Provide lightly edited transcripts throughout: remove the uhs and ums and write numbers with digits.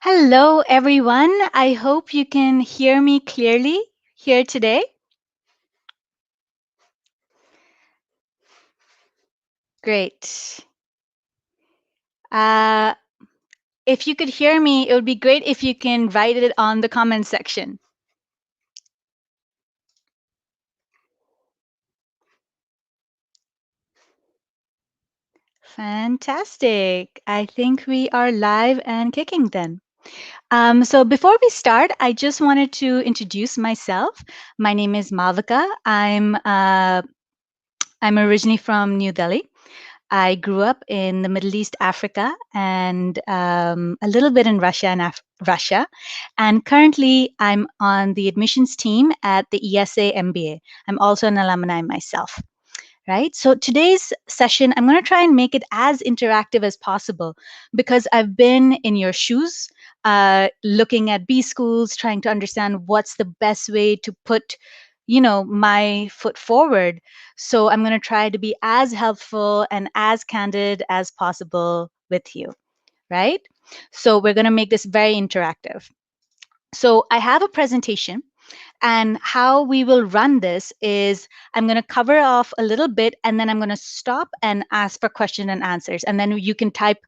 Hello, everyone. I hope you can hear me clearly here today. Great. Uh, if you could hear me, it would be great if you can write it on the comment section. Fantastic. I think we are live and kicking then. So before we start, I just wanted to introduce myself. My name is Malvika. I'm originally from New Delhi. I grew up in the Middle East, Africa, and a little bit in Russia Russia. And currently, I'm on the admissions team at the ESA MBA. I'm also an alumni myself. Right. So today's session, I'm going to try and make it as interactive as possible because I've been in your shoes, looking at B schools, trying to understand what's the best way to put, my foot forward. So I'm going to try to be as helpful and as candid as possible with you. Right. So we're going to make this very interactive. So I have a presentation and how we will run this is I'm going to cover off a little bit and then I'm going to stop and ask for question and answers. And then you can type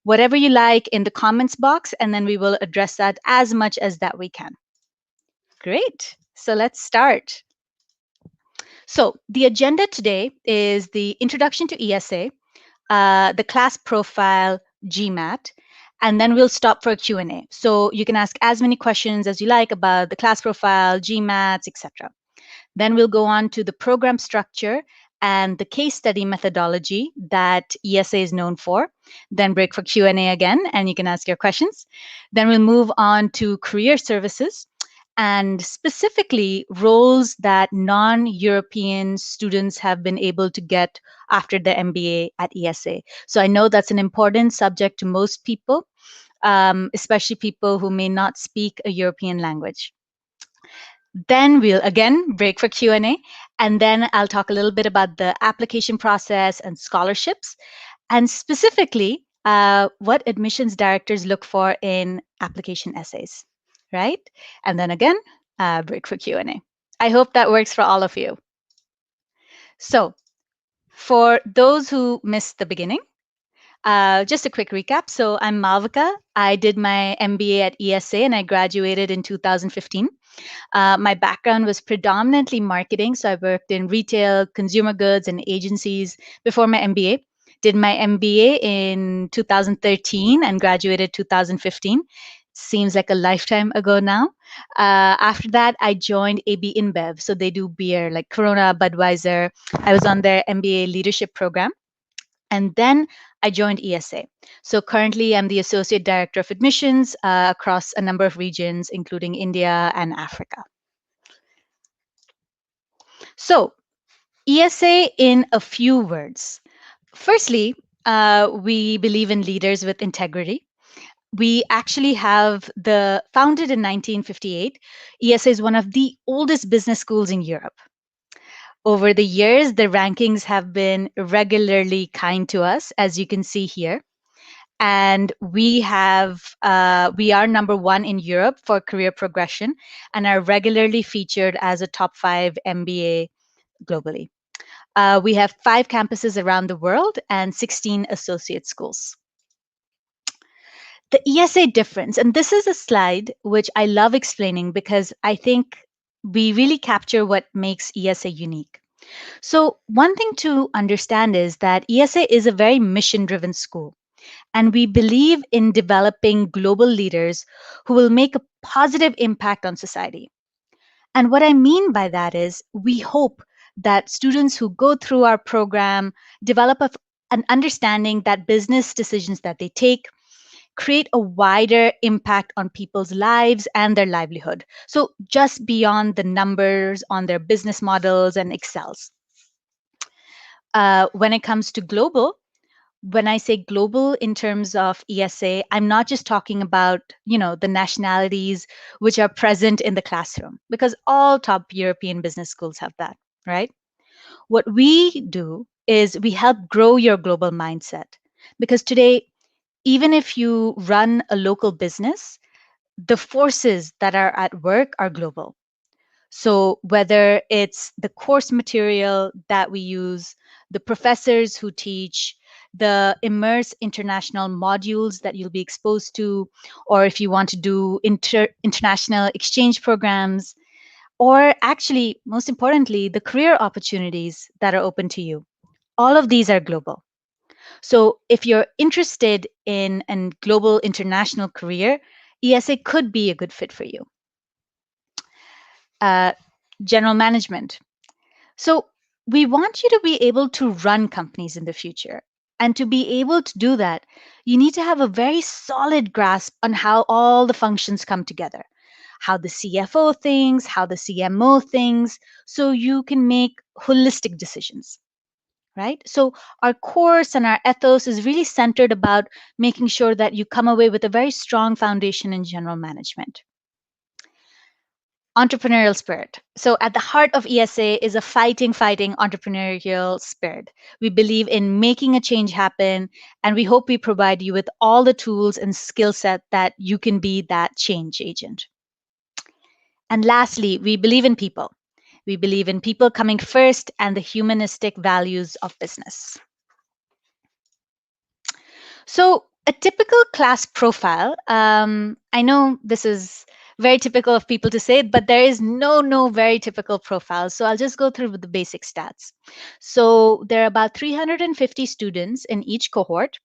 whatever you like in the comments box and then we will address that as much as that we can. Great. So let's start. So the agenda today is the introduction to ESA, the class profile, GMAT, and then we'll stop for a Q&A. So you can ask as many questions as you like about the class profile, GMATs, etc. Then we'll go on to the program structure and the case study methodology that ESA is known for. Then break for Q&A again, and you can ask your questions. Then we'll move on to career services and specifically roles that non-European students have been able to get after the MBA at ESA. So I know that's an important subject to most people, especially people who may not speak a European language. Then we'll again break for Q&A, and then I'll talk a little bit about the application process and scholarships, and specifically what admissions directors look for in application essays, right? And then again, break for Q&A. I hope that works for all of you. So for those who missed the beginning, just a quick recap. So I'm Malvika. I did my MBA at ESA and I graduated in 2015. My background was predominantly marketing. So I worked in retail, consumer goods, and agencies before my MBA. Did my MBA in 2013 and graduated 2015. Seems like a lifetime ago now. After that, I joined AB InBev. So they do beer like Corona, Budweiser. I was on their MBA leadership program. And then I joined ESA. So currently, I'm the Associate Director of Admissions across a number of regions, including India and Africa. So, ESA in a few words. Firstly, we believe in leaders with integrity. We actually have founded in 1958. ESA is one of the oldest business schools in Europe. Over the years, the rankings have been regularly kind to us, as you can see here. And we are number one in Europe for career progression and are regularly featured as a top 5 MBA globally. We have 5 campuses around the world and 16 associate schools. The ESA difference, and this is a slide which I love explaining because I think we really capture what makes ESA unique. So one thing to understand is that ESA is a very mission-driven school. And we believe in developing global leaders who will make a positive impact on society. And what I mean by that is we hope that students who go through our program develop an understanding that business decisions that they take create a wider impact on people's lives and their livelihood. So just beyond the numbers on their business models and excels. When it comes to global, when I say global in terms of ESA, I'm not just talking about, the nationalities which are present in the classroom, because all top European business schools have that, right? What we do is we help grow your global mindset, because today even if you run a local business, the forces that are at work are global. So whether it's the course material that we use, the professors who teach, the immerse international modules that you'll be exposed to, or if you want to do international exchange programs, or actually, most importantly, the career opportunities that are open to you. All of these are global. So if you're interested in a global international career, ESA could be a good fit for you. Uh, General management. So we want you to be able to run companies in the future. And to be able to do that, you need to have a very solid grasp on how all the functions come together, how the CFO thinks, how the CMO thinks, so you can make holistic decisions, right? So our course and our ethos is really centered about making sure that you come away with a very strong foundation in general management. Entrepreneurial spirit. So at the heart of ESA is a fighting entrepreneurial spirit. We believe in making a change happen, and we hope we provide you with all the tools and skill set that you can be that change agent. And lastly, we believe in people. We believe in people coming first and the humanistic values of business. So, a typical class profile, I know this is very typical of people to say it, but there is no very typical profile. So, I'll just go through with the basic stats. So, there are about 350 students in each cohort.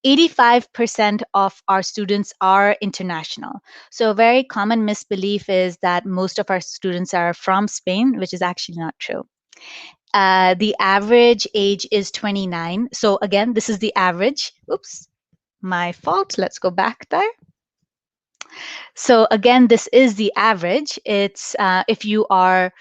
85% of our students are international. So, a very common misbelief is that most of our students are from Spain, which is actually not true. The average age is 29. So, again, this is the average. Oops, my fault. Let's go back there. So again, this is the average. It's if you are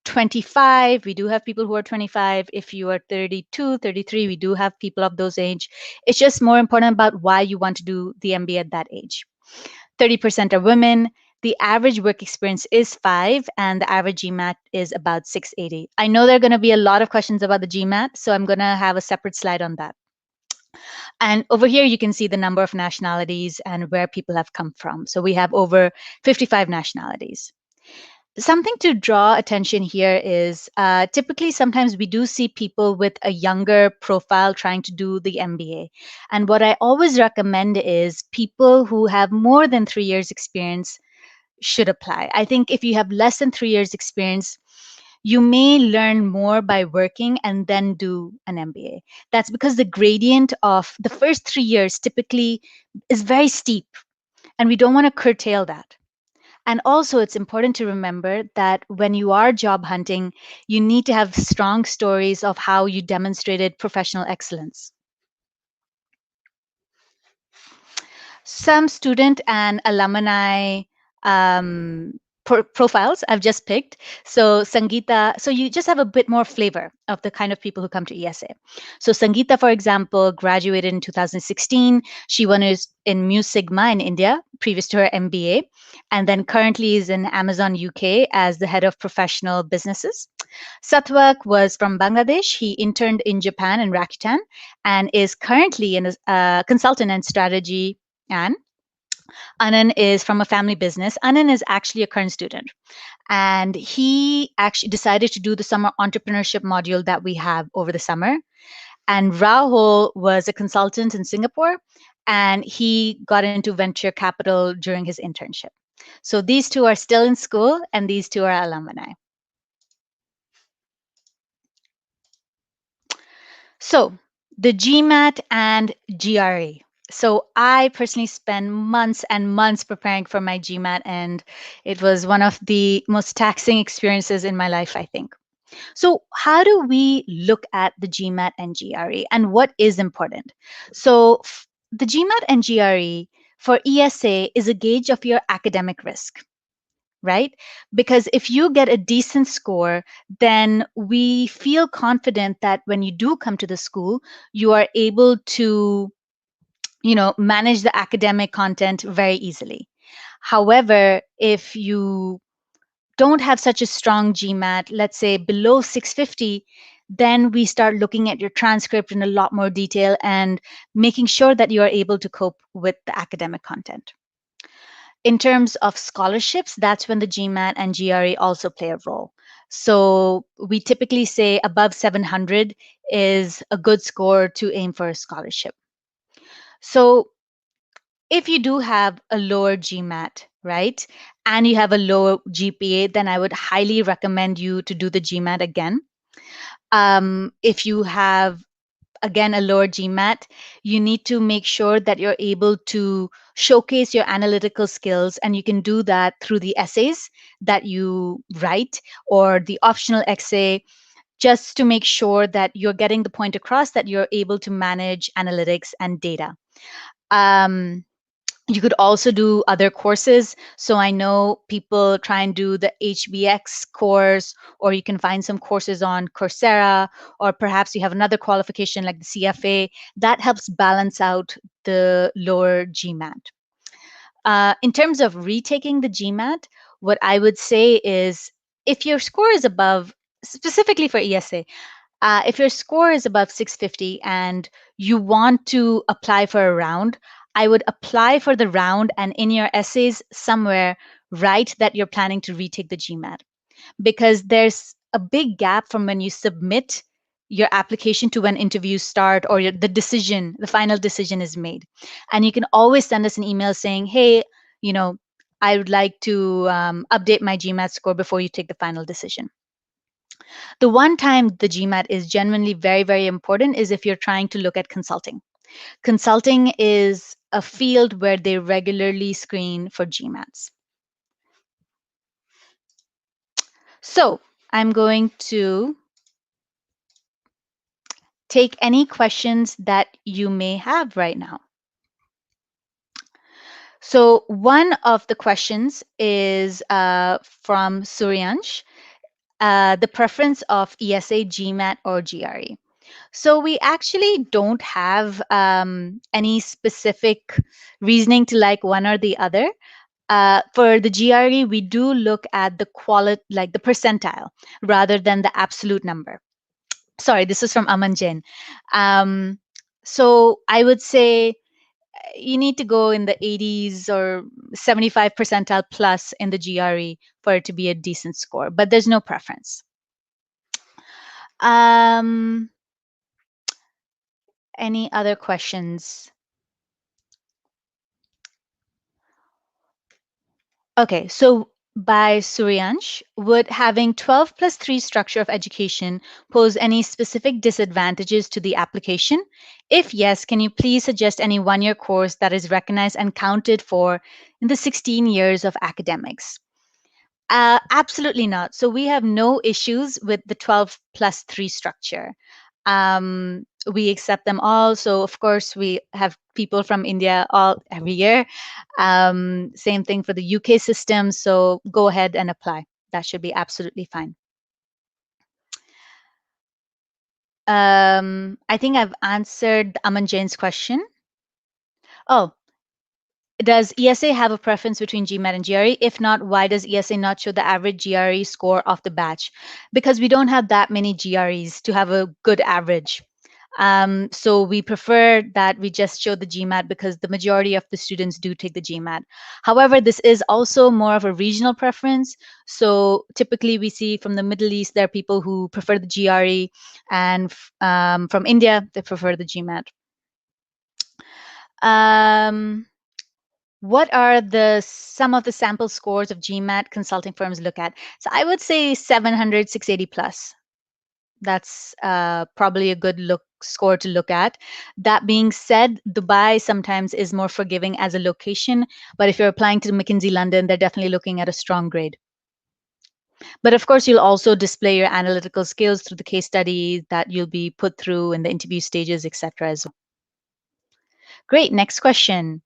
25, we do have people who are 25. If you are 32, 33, we do have people of those age. It's just more important about why you want to do the MBA at that age. 30% are women. The average work experience is 5, and the average GMAT is about 680. I know there are going to be a lot of questions about the GMAT, so I'm going to have a separate slide on that. And over here, you can see the number of nationalities and where people have come from. So we have over 55 nationalities. Something to draw attention here is typically sometimes we do see people with a younger profile trying to do the MBA. And what I always recommend is people who have more than 3 years experience should apply. I think if you have less than 3 years experience, you may learn more by working and then do an MBA. That's because the gradient of the first 3 years typically is very steep, and we don't want to curtail that. And also, it's important to remember that when you are job hunting, you need to have strong stories of how you demonstrated professional excellence. Some student and alumni profiles I've just picked. So Sangeeta, so you just have a bit more flavor of the kind of people who come to ESA. So Sangeeta, for example, graduated in 2016. She won in Mu Sigma in India, previous to her MBA, and then currently is in Amazon UK as the head of professional businesses. Satvak was from Bangladesh. He interned in Japan in Rakuten and is currently a consultant in strategy. And Anand is from a family business. Anand is actually a current student. And he actually decided to do the summer entrepreneurship module that we have over the summer. And Rahul was a consultant in Singapore, and he got into venture capital during his internship. So these two are still in school, and these two are alumni. So the GMAT and GRE. So I personally spent months and months preparing for my GMAT, and it was one of the most taxing experiences in my life, I think. So how do we look at the GMAT and GRE, and what is important? So the GMAT and GRE for ESA is a gauge of your academic risk, right? Because if you get a decent score, then we feel confident that when you do come to the school, you are able to, manage the academic content very easily. However, if you don't have such a strong GMAT, let's say below 650, Then we start looking at your transcript in a lot more detail and making sure that you are able to cope with the academic content. In terms of scholarships, that's when the GMAT and GRE also play a role. So we typically say above 700 is a good score to aim for a scholarship. So if you do have a lower GMAT, right, and you have a lower GPA, then I would highly recommend you to do the GMAT again. If you have, again, a lower GMAT, you need to make sure that you're able to showcase your analytical skills, and you can do that through the essays that you write or the optional essay, just to make sure that you're getting the point across that you're able to manage analytics and data. You could also do other courses. So I know people try and do the HBX course, or you can find some courses on Coursera, or perhaps you have another qualification like the CFA. That helps balance out the lower GMAT. In terms of retaking the GMAT, what I would say is if your score is above, specifically for ESA, if your score is above 650 and you want to apply for a round, I would apply for the round and in your essays somewhere write that you're planning to retake the GMAT, because there's a big gap from when you submit your application to when interviews start or the final decision is made. And you can always send us an email saying, hey, you know, I would like to update my GMAT score before you take the final decision. The one time the GMAT is genuinely very, very important is if you're trying to look at consulting. Consulting is a field where they regularly screen for GMATs. So I'm going to take any questions that you may have right now. So one of the questions is from Suryansh, the preference of ESA, GMAT, or GRE. So we actually don't have any specific reasoning to like one or the other. For the GRE, we do look at the quality, like the percentile, rather than the absolute number. Sorry, this is from Aman Jain. So I would say you need to go in the 80s or 75 percentile plus in the GRE for it to be a decent score, but there's no preference. Any other questions? Okay, so by Suryansh, would having 12 plus 3 structure of education pose any specific disadvantages to the application? If yes, can you please suggest any one-year course that is recognized and counted for in the 16 years of academics? Absolutely not. So we have no issues with the 12 plus 3 structure. We accept them all. So of course we have people from India all every year. Same thing for the UK system. So go ahead and apply. That should be absolutely fine. I think I've answered Aman Jain's question. Oh, does ESA have a preference between GMAT and GRE? If not, why does ESA not show the average GRE score of the batch? Because we don't have that many GREs to have a good average. So we prefer that we just show the GMAT because the majority of the students do take the GMAT. However, this is also more of a regional preference. So typically we see from the Middle East, there are people who prefer the GRE, and from India, they prefer the GMAT. What are some of the sample scores of GMAT consulting firms look at? So I would say 700, 680 plus. That's probably a good score to look at. That being said, Dubai sometimes is more forgiving as a location, but if you're applying to McKinsey London, they're definitely looking at a strong grade. But of course, you'll also display your analytical skills through the case study that you'll be put through in the interview stages, etc. as well. Great, next question.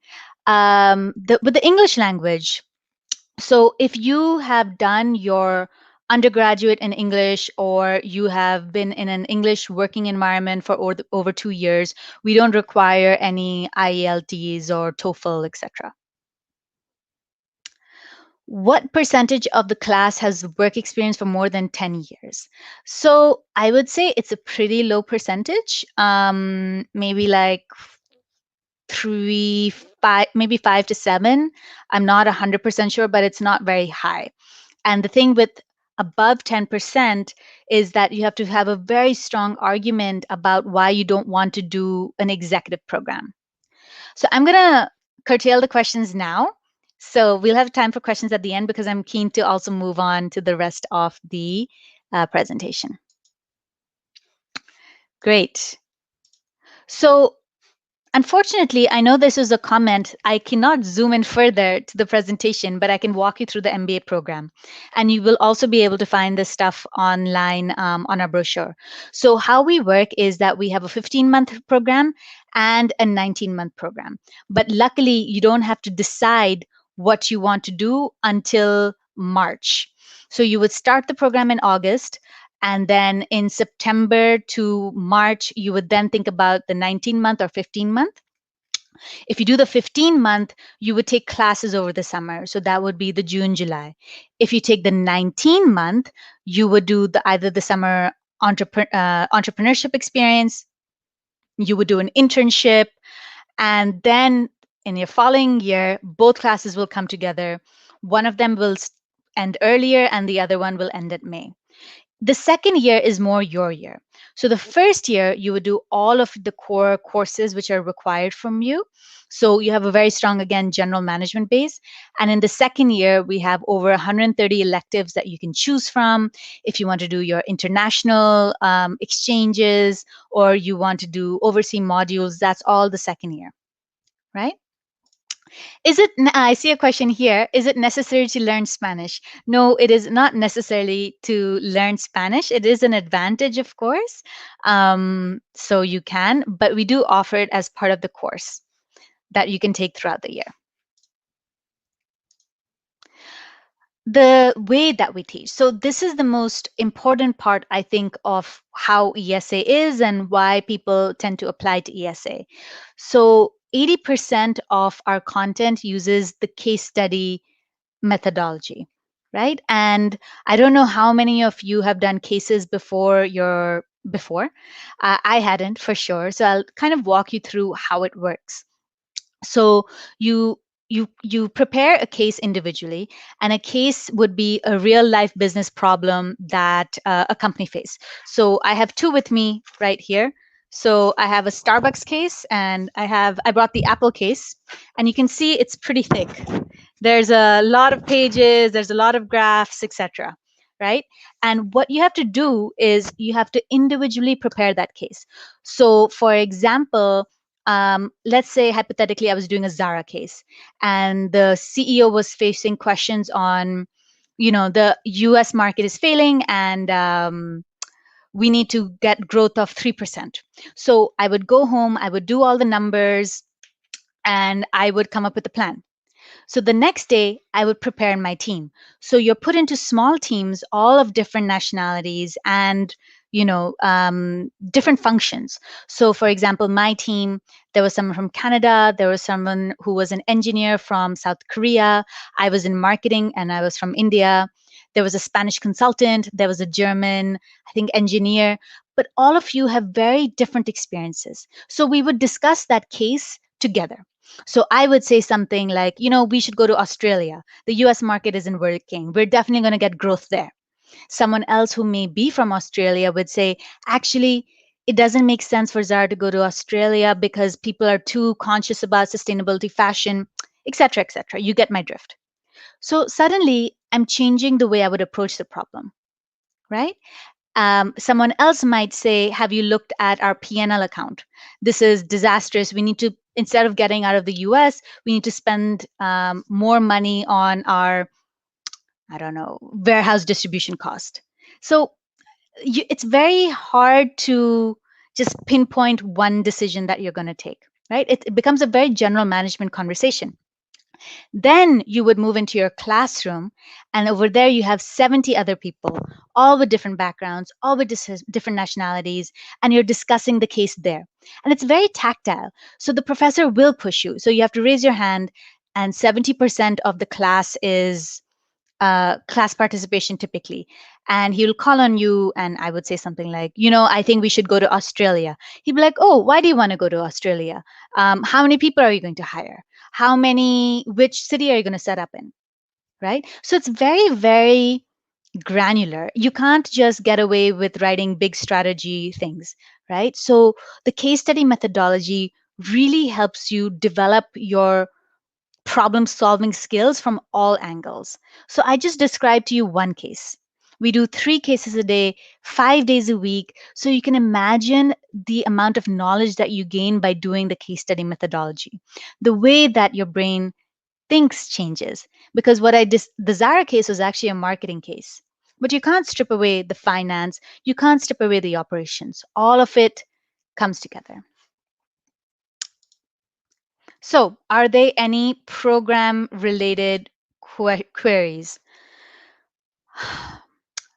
With the English language, so if you have done your undergraduate in English or you have been in an English working environment for over 2 years, we don't require any IELTS or TOEFL, etc. What percentage of the class has work experience for more than 10 years? So I would say it's a pretty low percentage, maybe like three, five, maybe 5 to 7. I'm not 100% sure, but it's not very high. And the thing with above 10% is that you have to have a very strong argument about why you don't want to do an executive program. So I'm going to curtail the questions now. So we'll have time for questions at the end because I'm keen to also move on to the rest of the presentation. Great. So unfortunately, I know this is a comment. I cannot zoom in further to the presentation, but I can walk you through the MBA program. And you will also be able to find this stuff online on our brochure. So how we work is that we have a 15-month program and a 19-month program. But luckily, you don't have to decide what you want to do until March. So you would start the program in August, and then in September to March, you would then think about the 19-month or 15-month. If you do the 15-month, you would take classes over the summer. So that would be the June, July. If you take the 19-month, you would do either the summer entrepreneurship experience, you would do an internship, and then in your following year, both classes will come together. One of them will end earlier and the other one will end at May. The second year is more your year. So the first year, you would do all of the core courses which are required from you. So you have a very strong, again, general management base. And in the second year, we have over 130 electives that you can choose from. If you want to do your international exchanges or you want to do overseas modules, that's all the second year, right? I see a question here. Is it necessary to learn Spanish? No, it is not necessarily to learn Spanish. It is an advantage, of course. So you can, but we do offer it as part of the course that you can take throughout the year. The way that we teach. So this is the most important part, I think, of how ESA is and why people tend to apply to ESA. So 80% of our content uses the case study methodology, right? And I don't know how many of you have done cases before. I hadn't, for sure. So I'll kind of walk you through how it works. So you prepare a case individually, and a case would be a real life business problem that a company face. So I have two with me right here. So I have a Starbucks case and I brought the Apple case, and you can see it's pretty thick. There's a lot of pages, there's a lot of graphs, etc. Right? And what you have to do is you have to individually prepare that case. So for example, let's say hypothetically I was doing a Zara case and the CEO was facing questions on, the US market is failing and we need to get growth of 3%. So I would go home, I would do all the numbers, and I would come up with a plan. So the next day, I would prepare my team. So you're put into small teams, all of different nationalities and different functions. So for example, my team, there was someone from Canada, there was someone who was an engineer from South Korea, I was in marketing and I was from India. There was a Spanish consultant, there was a German, I think, engineer, but all of you have very different experiences. So we would discuss that case together. So I would say something like, we should go to Australia. The US market isn't working. We're definitely going to get growth there. Someone else who may be from Australia would say, actually, it doesn't make sense for Zara to go to Australia because people are too conscious about sustainability, fashion, etc., etc. You get my drift. So suddenly, I'm changing the way I would approach the problem, right? Someone else might say, have you looked at our P&L account? This is disastrous. We need to, instead of getting out of the US, we need to spend more money on our, I don't know, warehouse distribution cost. So it's very hard to just pinpoint one decision that you're going to take, right? It becomes a very general management conversation. Then you would move into your classroom, and over there you have 70 other people, all with different backgrounds, all with different nationalities, and you're discussing the case there. And it's very tactile. So the professor will push you. So you have to raise your hand, and 70% of the class is class participation typically, and he'll call on you, and I would say something like, you know, I think we should go to Australia. He'd be like, oh, why do you want to go to Australia? How many people are you going to hire? Which city are you going to set up in? Right? So it's very, very granular. You can't just get away with writing big strategy things, right? So the case study methodology really helps you develop your problem solving skills from all angles. So I just described to you one case. We do 3 cases a day, 5 days a week. So you can imagine the amount of knowledge that you gain by doing the case study methodology. The way that your brain thinks changes. Because the Zara case was actually a marketing case. But you can't strip away the finance, you can't strip away the operations. All of it comes together. So, are there any program related queries?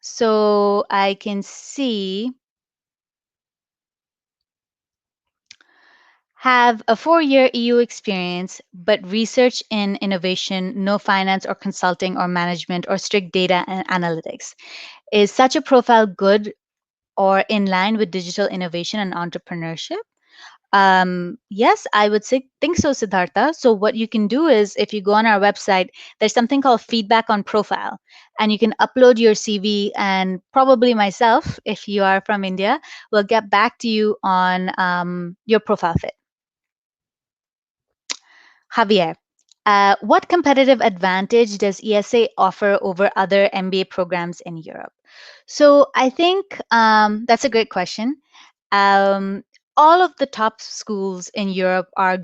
So, I can see have a 4-year EU experience, but research in innovation, no finance or consulting or management or strict data and analytics. Is such a profile good or in line with digital innovation and entrepreneurship? Yes, I would say think so, Siddhartha. So what you can do is if you go on our website, there's something called feedback on profile, and you can upload your CV, and probably myself, if you are from India, will get back to you on your profile fit. Javier, what competitive advantage does ESA offer over other MBA programs in Europe? So I think that's a great question. um, all of the top schools in Europe are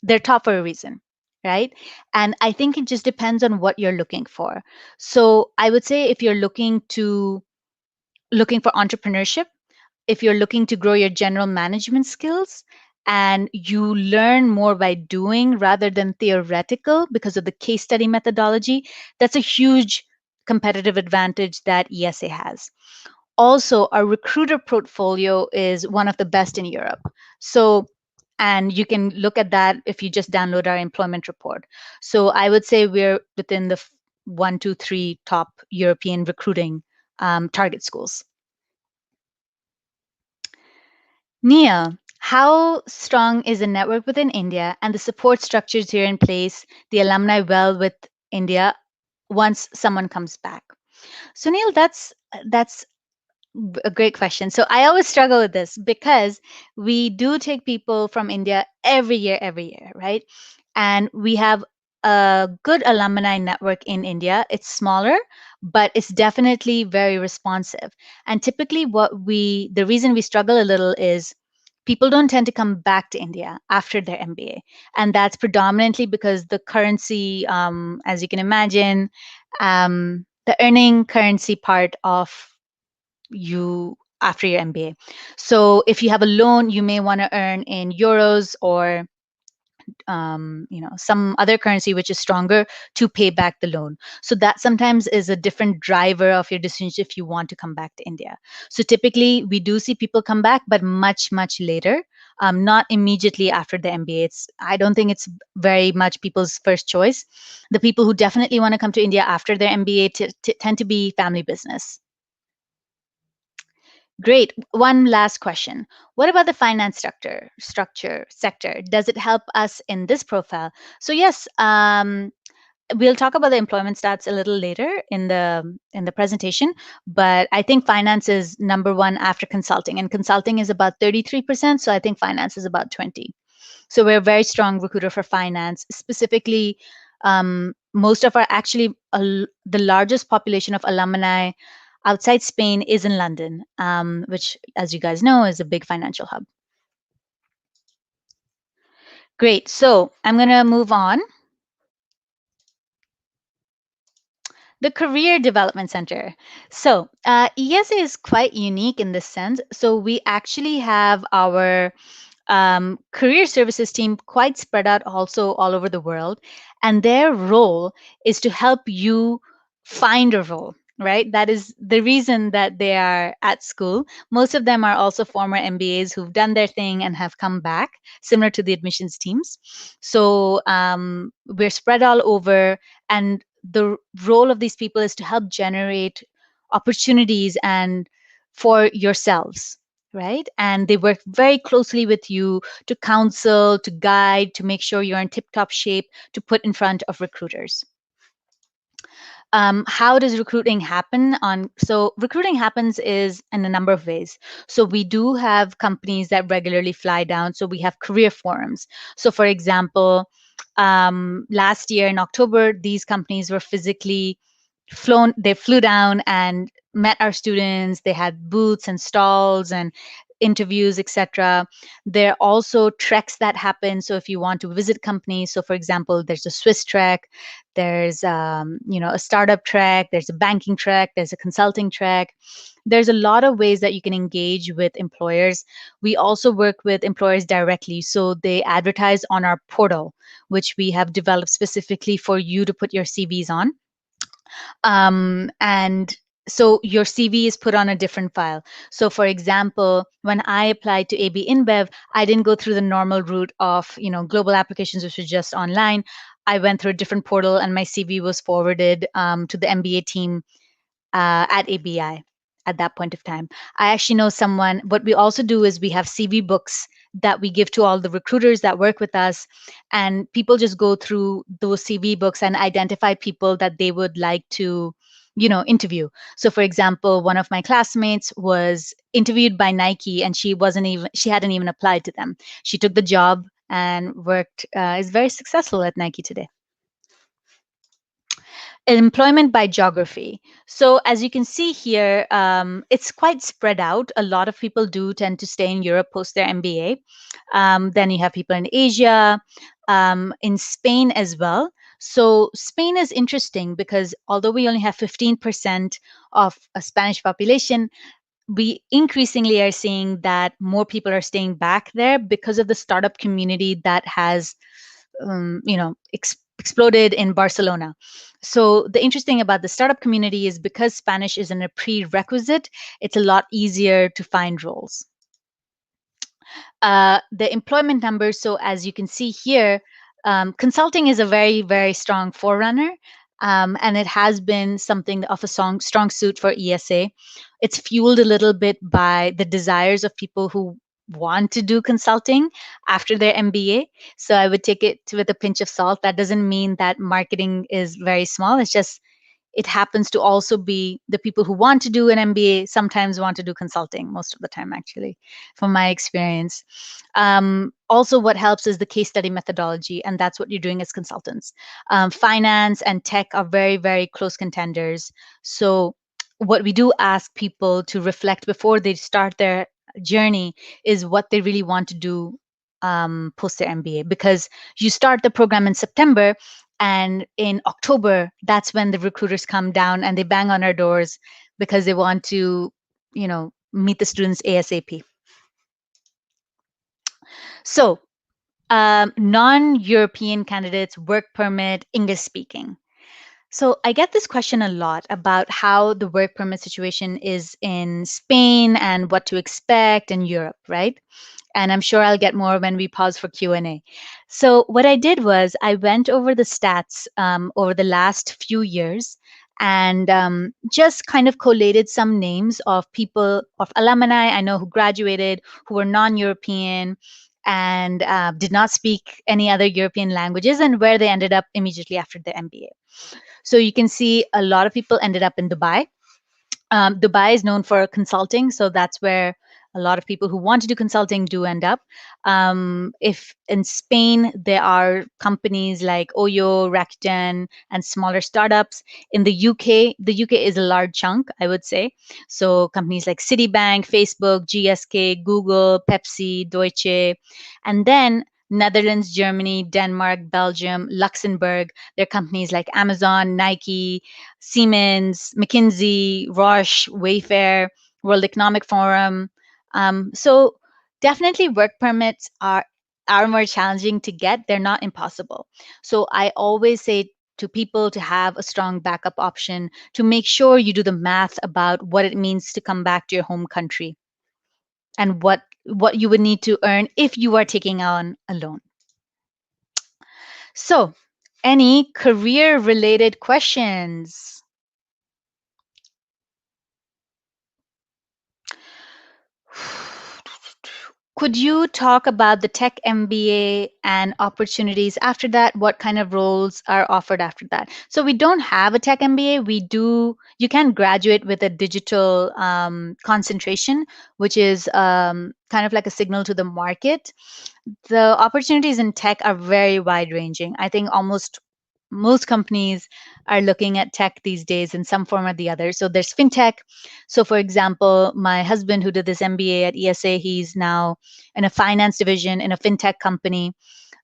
they're top for a reason, right? And I think it just depends on what you're looking for. So I would say if you're looking for entrepreneurship, if you're looking to grow your general management skills, and you learn more by doing rather than theoretical because of the case study methodology, that's a huge competitive advantage that ESA has. Also, our recruiter portfolio is one of the best in Europe. So, and you can look at that if you just download our employment report. So, I would say we're within the 1, 2, 3 top European recruiting target schools. Nia, how strong is the network within India and the support structures here in place, the alumni well with India once someone comes back? So, Neil, that's a great question. So I always struggle with this because we do take people from India every year, right? And we have a good alumni network in India. It's smaller, but it's definitely very responsive. And typically, the reason we struggle a little is people don't tend to come back to India after their MBA. And that's predominantly because the currency, as you can imagine, the earning currency part of you after your MBA. So if you have a loan, you may want to earn in euros or some other currency which is stronger to pay back the loan. So that sometimes is a different driver of your decision if you want to come back to India. So typically we do see people come back, but much later, not immediately after the MBA. I don't think it's very much people's first choice. The people who definitely want to come to India after their MBA tend to be family business. Great. One last question. What about the finance structure sector? Does it help us in this profile? So yes, we'll talk about the employment stats a little later in the presentation, but I think finance is number one after consulting, and consulting is about 33%. So I think finance is about 20. So we're a very strong recruiter for finance, specifically. Most of our the largest population of alumni outside Spain is in London, which, as you guys know, is a big financial hub. Great. So I'm going to move on. The Career Development Center. So ESA is quite unique in this sense. So we actually have our career services team quite spread out also all over the world. And their role is to help you find a role, right? That is the reason that they are at school. Most of them are also former MBAs who've done their thing and have come back, similar to the admissions teams. So we're spread all over. And the role of these people is to help generate opportunities and for yourselves, right? And they work very closely with you to counsel, to guide, to make sure you're in tip-top shape to put in front of recruiters. How does recruiting happen on? So recruiting happens is in a number of ways. So we do have companies that regularly fly down. So we have career forums. So for example, last year in October, these companies were physically flown. They flew down and met our students. They had booths and stalls and interviews, etc. There are also treks that happen. So if you want to visit companies, so for example, there's a Swiss trek, there's a startup trek, there's a banking trek, there's a consulting trek. There's a lot of ways that you can engage with employers. We also work with employers directly, so they advertise on our portal, which we have developed specifically for you to put your CVs on. And so your CV is put on a different file. So for example, when I applied to AB InBev, I didn't go through the normal route of, global applications, which was just online. I went through a different portal and my CV was forwarded to the MBA team at ABI at that point of time. I actually know someone. What we also do is we have CV books that we give to all the recruiters that work with us, and people just go through those CV books and identify people that they would like to interview. So for example, one of my classmates was interviewed by Nike and she hadn't even applied to them. She took the job and worked is very successful at Nike today. Employment by geography. So as you can see here, it's quite spread out. A lot of people do tend to stay in Europe post their MBA. Then you have people in Asia, in Spain as well. So Spain is interesting because although we only have 15% of a Spanish population, we increasingly are seeing that more people are staying back there because of the startup community that has exploded in Barcelona. So the interesting about the startup community is because Spanish isn't a prerequisite, it's a lot easier to find roles. The employment numbers, so as you can see here, consulting is a very, very strong forerunner. And it has been something of a strong suit for ESA. It's fueled a little bit by the desires of people who want to do consulting after their MBA. So I would take it with a pinch of salt. That doesn't mean that marketing is very small. It's just it happens to also be the people who want to do an MBA sometimes want to do consulting most of the time, actually, from my experience. Also, what helps is the case study methodology, and that's what you're doing as consultants. Finance and tech are very, very close contenders. So what we do ask people to reflect before they start their journey is what they really want to do post their MBA, because you start the program in September and in October, that's when the recruiters come down and they bang on our doors because they want to, meet the students ASAP. So non-European candidates, work permit, English speaking. So I get this question a lot about how the work permit situation is in Spain and what to expect in Europe, right? And I'm sure I'll get more when we pause for Q&A. So what I did was I went over the stats over the last few years and just kind of collated some names of people, of alumni I know who graduated, who were non-European and did not speak any other European languages, and where they ended up immediately after their MBA. So you can see a lot of people ended up in Dubai. Dubai is known for consulting, so that's where a lot of people who want to do consulting do end up. If in Spain, there are companies like Oyo, Rakuten, and smaller startups. In the UK is a large chunk, I would say. So companies like Citibank, Facebook, GSK, Google, Pepsi, Deutsche, and then Netherlands, Germany, Denmark, Belgium, Luxembourg. There are companies like Amazon, Nike, Siemens, McKinsey, Roche, Wayfair, World Economic Forum. So definitely work permits are more challenging to get. They're not impossible. So I always say to people to have a strong backup option, to make sure you do the math about what it means to come back to your home country and what you would need to earn if you are taking on a loan. So Any career related questions? Could you talk about the tech MBA and opportunities after that? What kind of roles are offered after that? So we don't have a tech MBA. We do. You can graduate with a digital concentration, which is kind of like a signal to the market. The opportunities in tech are very wide ranging. I think almost most companies are looking at tech these days in some form or the other. So there's fintech. So, for example, my husband, who did this MBA at ESA, he's now in a finance division in a fintech company.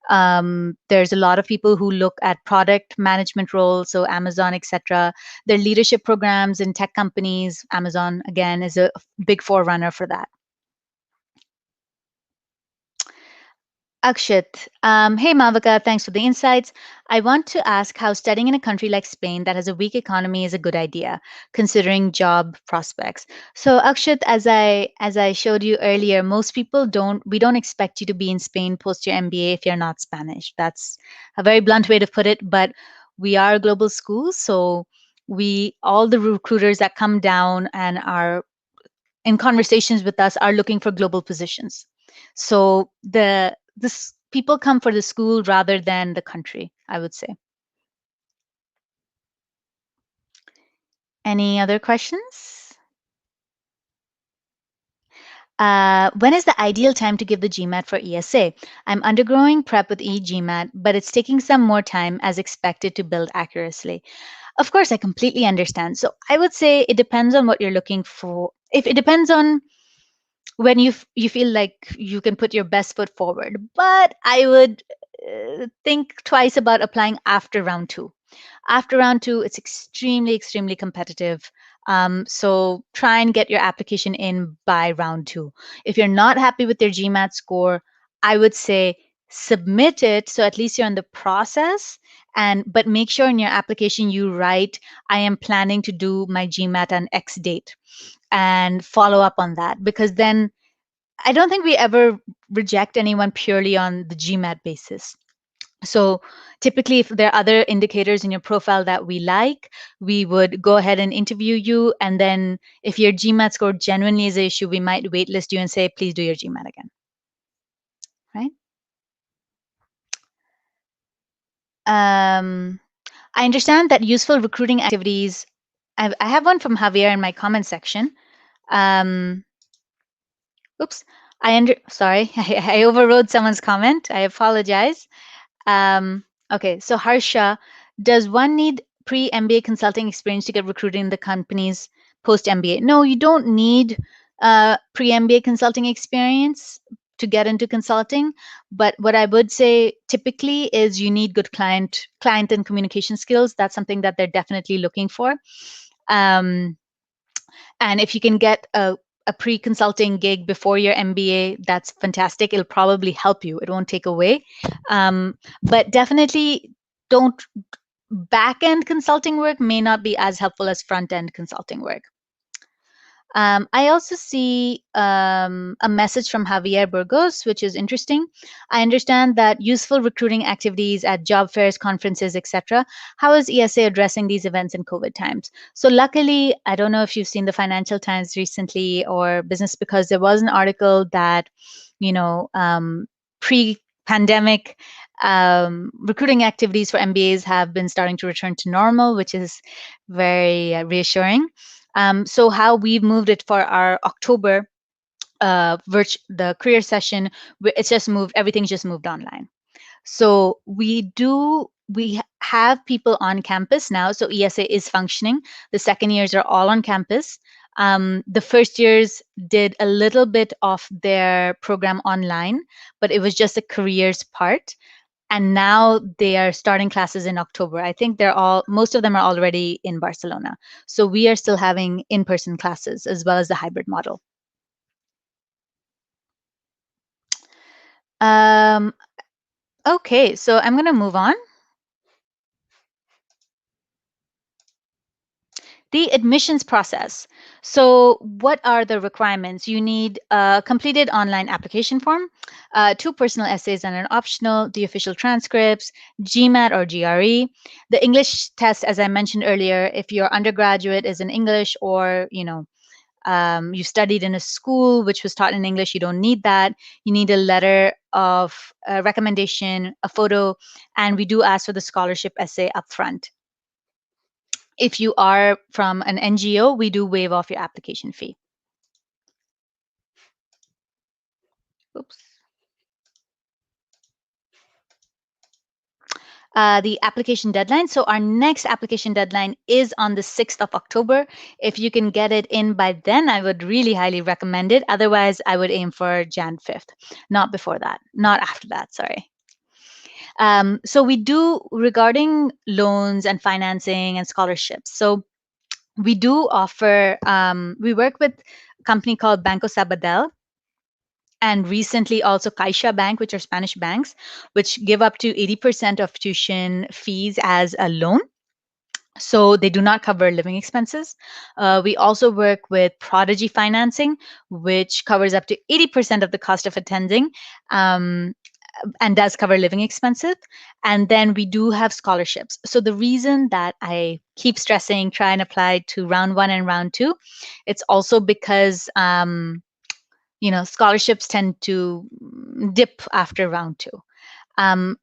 There's a lot of people who look at product management roles, so Amazon, etc. Their leadership programs in tech companies. Amazon, again, is a big forerunner for that. Akshit, hey Malvika, thanks for the insights. I want to ask how studying in a country like Spain that has a weak economy is a good idea, considering job prospects. So Akshit, as I showed you earlier, most people don't expect you to be in Spain post your MBA if you're not Spanish. That's a very blunt way to put it, but we are a global school, so we all the recruiters that come down and are in conversations with us are looking for global positions. So the this people come for the school rather than the country, I would say. Any other questions? When is the ideal time to give the GMAT for ESA? I'm undergoing prep with e-GMAT, but it's taking some more time as expected to build accurately. Of course, I completely understand. So I would say it depends on what you're looking for. If it depends on when you feel like you can put your best foot forward, but I would think twice about applying after round 2. After round 2, it's extremely competitive. So try and get your application in by round 2. If you're not happy with your GMAT score, I would say submit it so at least you're in the process, and but make sure in your application you write, I am planning to do my GMAT on X date, and follow up on that, because then I don't think we ever reject anyone purely on the GMAT basis. So typically, if there are other indicators in your profile that we like, we would go ahead and interview you. And then if your GMAT score genuinely is an issue, we might waitlist you and say, please do your GMAT again. Right? I understand that useful recruiting activities. I have one from Javier in my comment section. Um, oops, sorry, I overrode someone's comment. I apologize. Okay, so Harsha, does one need pre-MBA consulting experience to get recruited in the companies post-MBA? No, you don't need pre-MBA consulting experience to get into consulting. But what I would say typically is you need good client and communication skills. That's something that they're definitely looking for. Um, and if you can get a pre-consulting gig before your MBA, that's fantastic. It'll probably help you. It won't take away. But definitely don't back-end consulting work may not be as helpful as front-end consulting work. I also see a message from Javier Burgos, which is interesting. I understand that useful recruiting activities at job fairs, conferences, etc. How is ESA addressing these events in COVID times? So luckily, I don't know if you've seen the Financial Times recently or Business, because there was an article that, you know, pre-pandemic recruiting activities for MBAs have been starting to return to normal, which is very reassuring. So how we've moved it for our October the career session, it's just moved, everything's just moved online. So we have people on campus now. So ESA is functioning. The second years are all on campus. The first years did a little bit of their program online, but it was just a careers part. And now they are starting classes in October. I think most of them are already in Barcelona. So we are still having in-person classes as well as the hybrid model. Um, okay, so I'm going to move on. The admissions process. So, what are the requirements? You need a completed online application form, two personal essays and an optional, the official transcripts, GMAT or GRE, the English test, as I mentioned earlier. If your undergraduate is in English, or you studied in a school which was taught in English, you don't need that. You need a letter of recommendation, a photo, and we do ask for the scholarship essay up front. If you are from an NGO, we do waive off your application fee. Oops. The application deadline. So our next application deadline is on the 6th of October. If you can get it in by then, I would really highly recommend it. Otherwise, I would aim for Jan 5th, not before that, not after that, sorry. So we do regarding loans and financing and scholarships. So we do offer, we work with a company called Banco Sabadell, and recently also Caixa Bank, which are Spanish banks, which give up to 80% of tuition fees as a loan. So they do not cover living expenses. We also work with Prodigy Financing, which covers up to 80% of the cost of attending. And does cover living expenses. And then we do have scholarships. So the reason that I keep stressing try and apply to round 1 and round 2, it's also because scholarships tend to dip after round 2.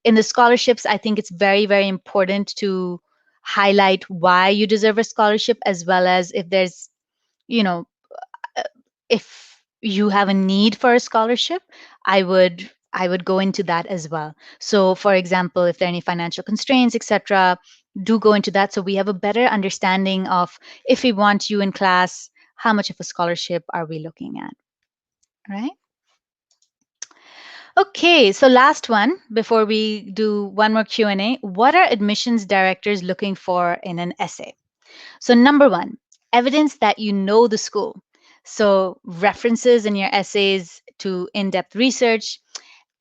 In the scholarships, I think it's very, very important to highlight why you deserve a scholarship, as well as if there's, if you have a need for a scholarship, I would go into that as well. So, for example, if there are any financial constraints, etc., do go into that so we have a better understanding of if we want you in class, how much of a scholarship are we looking at, right? Okay, so last one before we do one more Q&A. What are admissions directors looking for in an essay? So number one, evidence that you know the school. So references in your essays to in-depth research,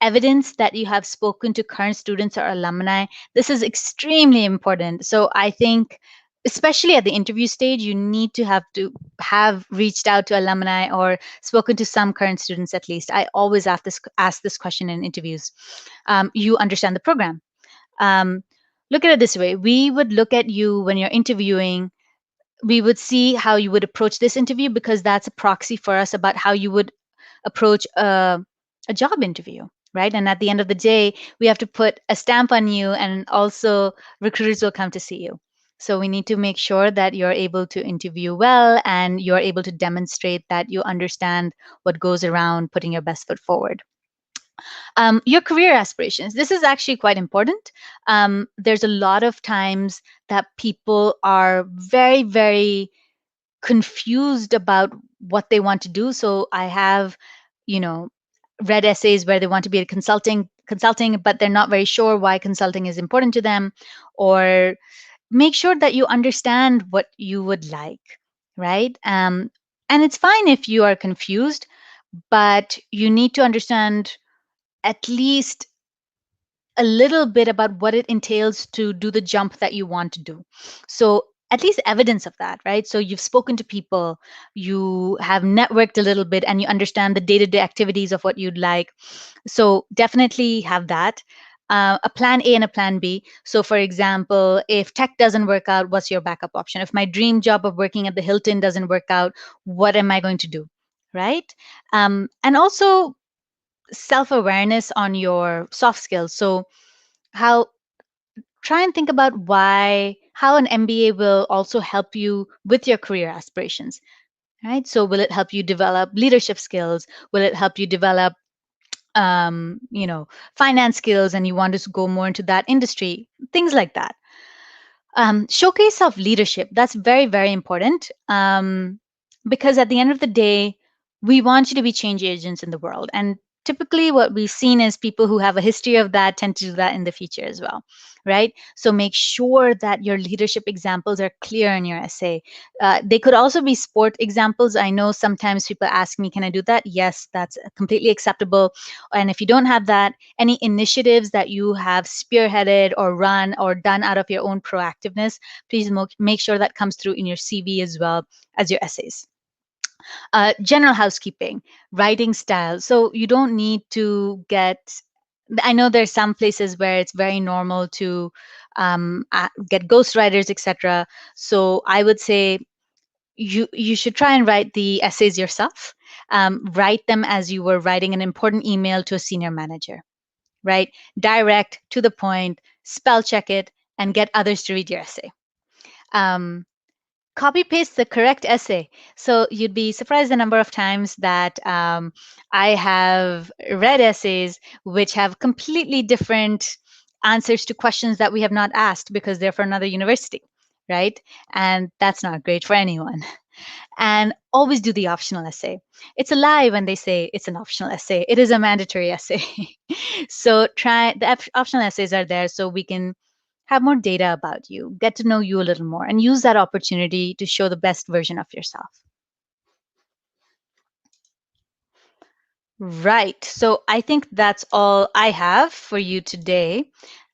evidence that you have spoken to current students or alumni. This is extremely important. So I think, especially at the interview stage, you need to have reached out to alumni or spoken to some current students at least. I always ask this question in interviews. You understand the program. Um, Look at it this way. We would look at you when you're interviewing. We would see how you would approach this interview, because that's a proxy for us about how you would approach a job interview, right? And at the end of the day, we have to put a stamp on you, and also recruiters will come to see you. So we need to make sure that you're able to interview well and you're able to demonstrate that you understand what goes around putting your best foot forward. Your career aspirations. This is actually quite important. There's a lot of times that people are very, very confused about what they want to do. So I have, you know, read essays where they want to be a consulting, but they're not very sure why consulting is important to them. Or make sure that you understand what you would like, right? And it's fine if you are confused, but you need to understand at least a little bit about what it entails to do the jump that you want to do. So at least evidence of that, right? So you've spoken to people, you have networked a little bit, and you understand the day-to-day activities of what you'd like. So definitely have that. A plan A and a plan B. So for example, if tech doesn't work out, what's your backup option? If my dream job of working at the Hilton doesn't work out, what am I going to do? Right? And also self-awareness on your soft skills. So how try and think about how an MBA will also help you with your career aspirations, right? So will it help you develop leadership skills? Will it help you develop finance skills, and you want to go more into that industry? Things like that. Showcase of leadership. That's very, very important, because at the end of the day, we want you to be change agents in the world. And typically what we've seen is people who have a history of that tend to do that in the future as well, right? So make sure that your leadership examples are clear in your essay. They could also be sport examples. I know sometimes people ask me, can I do that? Yes, that's completely acceptable. And if you don't have that, any initiatives that you have spearheaded or run or done out of your own proactiveness, please make sure that comes through in your CV as well as your essays. General housekeeping, writing style. So you don't need to get, I know there's some places where it's very normal to get ghostwriters, etc. So I would say you should try and write the essays yourself. Write them as you were writing an important email to a senior manager, right? Direct, to the point, spell check it, and get others to read your essay. Um, Copy paste the correct essay. So you'd be surprised the number of times that I have read essays which have completely different answers to questions that we have not asked because they're for another university, right? And that's not great for anyone. And always do the optional essay. It's a lie when they say it's an optional essay. It is a mandatory essay. So try the optional essays are there so we can have more data about you, get to know you a little more, and use that opportunity to show the best version of yourself. Right. So I think that's all I have for you today.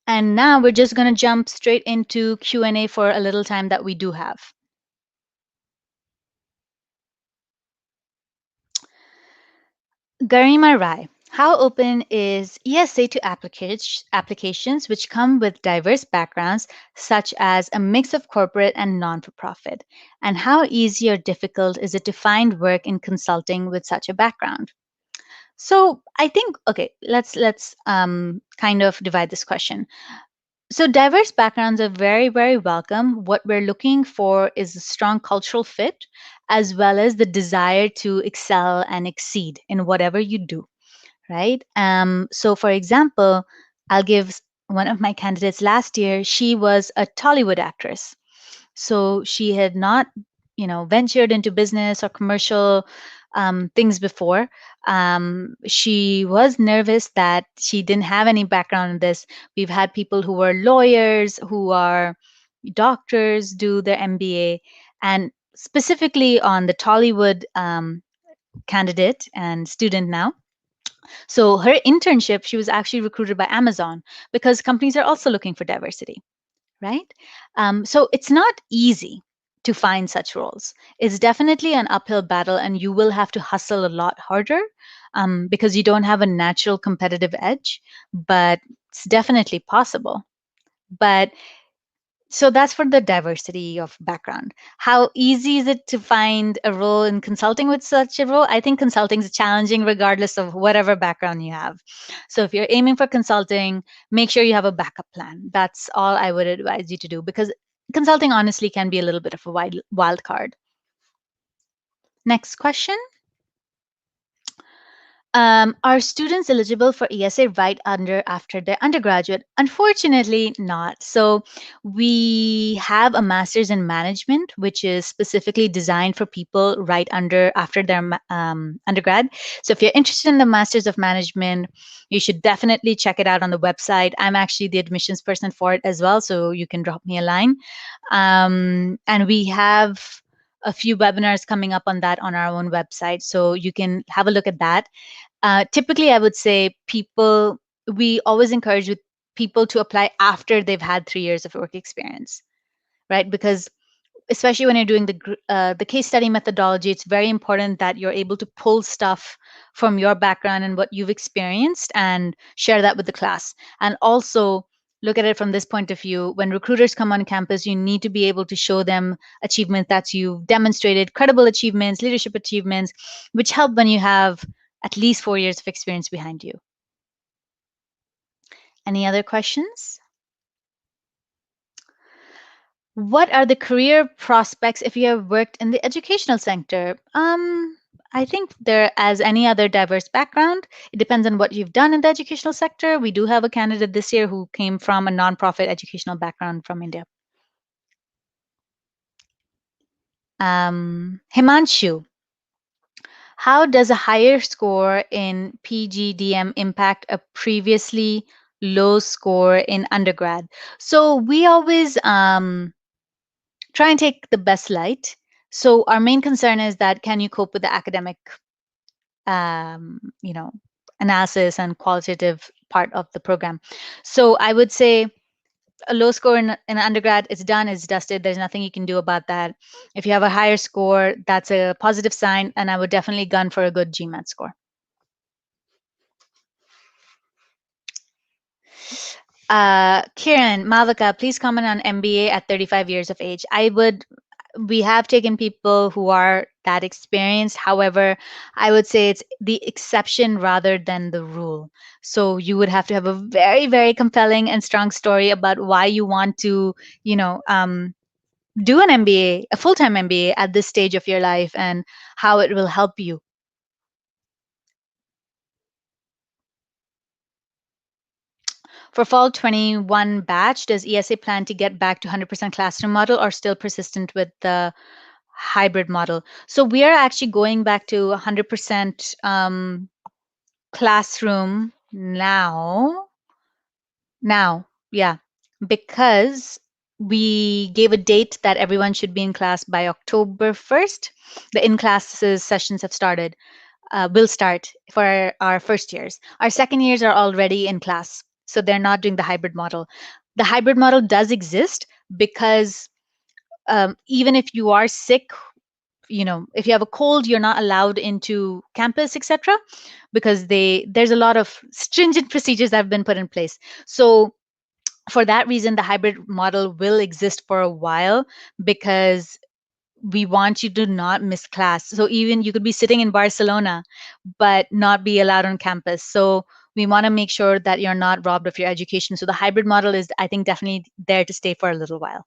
And now we're just going to jump straight into Q&A for a little time that we do have. Garima Rai, how open is ESA to applications which come with diverse backgrounds, such as a mix of corporate and non-for-profit? And how easy or difficult is it to find work in consulting with such a background? So I think, okay, let's kind of divide this question. So diverse backgrounds are very, very welcome. What we're looking for is a strong cultural fit, as well as the desire to excel and exceed in whatever you do, right? So for example, I'll give one of my candidates last year. She was a Tollywood actress. So she had not, ventured into business or commercial things before. She was nervous that she didn't have any background in this. We've had people who were lawyers, who are doctors, do their MBA, and specifically on the Tollywood candidate and student now. So her internship, she was actually recruited by Amazon because companies are also looking for diversity, right? So it's not easy to find such roles. It's definitely an uphill battle, and you will have to hustle a lot harder because you don't have a natural competitive edge, but it's definitely possible. But so that's for the diversity of background. How easy is it to find a role in consulting with such a role? I think consulting is challenging regardless of whatever background you have. So if you're aiming for consulting, make sure you have a backup plan. That's all I would advise you to do because consulting honestly can be a little bit of a wild card. Next question. Are students eligible for ESA right after their undergraduate? Unfortunately, not. So we have a master's in management, which is specifically designed for people right after their undergrad. So if you're interested in the master's of management, you should definitely check it out on the website. I'm actually the admissions person for it as well, so you can drop me a line. And we have a few webinars coming up on that on our own website, so you can have a look at that. Typically, I would say we always encourage with people to apply after they've had 3 years of work experience, right? Because especially when you're doing the case study methodology, it's very important that you're able to pull stuff from your background and what you've experienced and share that with the class. And also look at it from this point of view. When recruiters come on campus, you need to be able to show them achievements that you've demonstrated, credible achievements, leadership achievements, which help when you have at least 4 years of experience behind you. Any other questions? What are the career prospects if you have worked in the educational sector? I think there, as any other diverse background, it depends on what you've done in the educational sector. We do have a candidate this year who came from a nonprofit educational background from India. Himanshu, How does a higher score in PGDM impact a previously low score in undergrad? So we always try and take the best light. So our main concern is that can you cope with the academic, you know, analysis and qualitative part of the program? So I would say a low score in undergrad, it's done, it's dusted. There's nothing you can do about that. If you have a higher score, that's a positive sign, and I would definitely gun for a good GMAT score. Kiran, Malvika, please comment on MBA at 35 years of age. We have taken people who are that experienced. However, I would say it's the exception rather than the rule. So you would have to have a very, very compelling and strong story about why you want to, you know, do an MBA, a full-time MBA at this stage of your life and how it will help you. For fall 21 batch, does ESA plan to get back to 100% classroom model or still persistent with the hybrid model? So we are actually going back to 100% classroom now. Yeah, because we gave a date that everyone should be in class by October 1st. The in-classes sessions have started. Will start for our first years. Our second years are already in class, so they're not doing the hybrid model. The hybrid model does exist because even if you are sick, if you have a cold, you're not allowed into campus, etc., because there's a lot of stringent procedures that have been put in place. So for that reason, the hybrid model will exist for a while because we want you to not miss class. So even you could be sitting in Barcelona, but not be allowed on campus. So we want to make sure that you're not robbed of your education. So the hybrid model is, I think, definitely there to stay for a little while.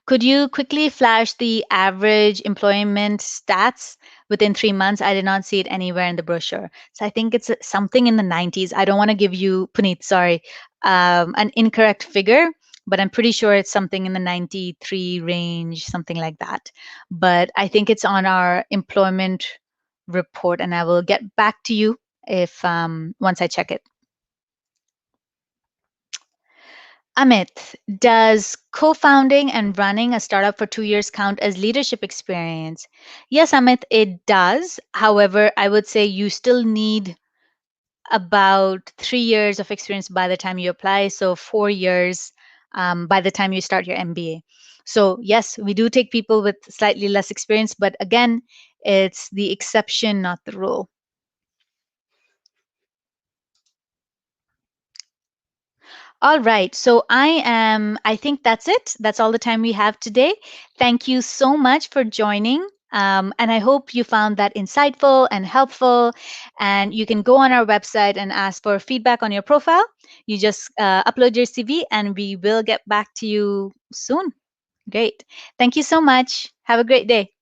Could you quickly flash the average employment stats within 3 months? I did not see it anywhere in the brochure. So I think it's something in the 90s. I don't want to give you, Puneet, sorry, an incorrect figure, but I'm pretty sure it's something in the 93 range, something like that. But I think it's on our employment report, and I will get back to you if once I check it. Amit, does co-founding and running a startup for 2 years count as leadership experience? Yes, Amit, it does. However, I would say you still need about 3 years of experience by the time you apply. So 4 years by the time you start your MBA. So yes, we do take people with slightly less experience, but again, it's the exception, not the rule. All right. So I think that's it. That's all the time we have today. Thank you so much for joining. And I hope you found that insightful and helpful. And you can go on our website and ask for feedback on your profile. You just upload your CV and we will get back to you soon. Great. Thank you so much. Have a great day.